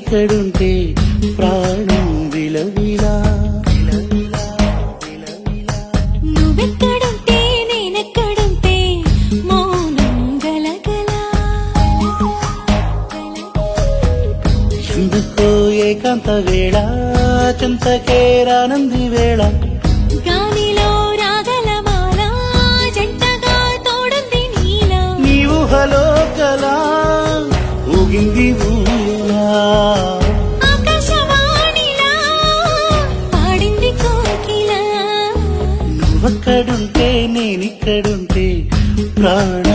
నేనిక్కడుంటే ప్రాణం విలవిలా. నువ్వెక్కడుంటే నేనెక్కడుంటే మౌనం గలగల. ఎందుకో ఏకాంత వేళ చింతకే రానంది వేళ. గాలిలో రాగల మాల జంటగా తోడుంది నీలా. నీ ఊహలో కలా ఊగింది ఊయలా. ఆకాశవాణిలా పాడింది కోకిల. నువ్వక్కడుంటే నేనిక్కడుంటే ప్రాణం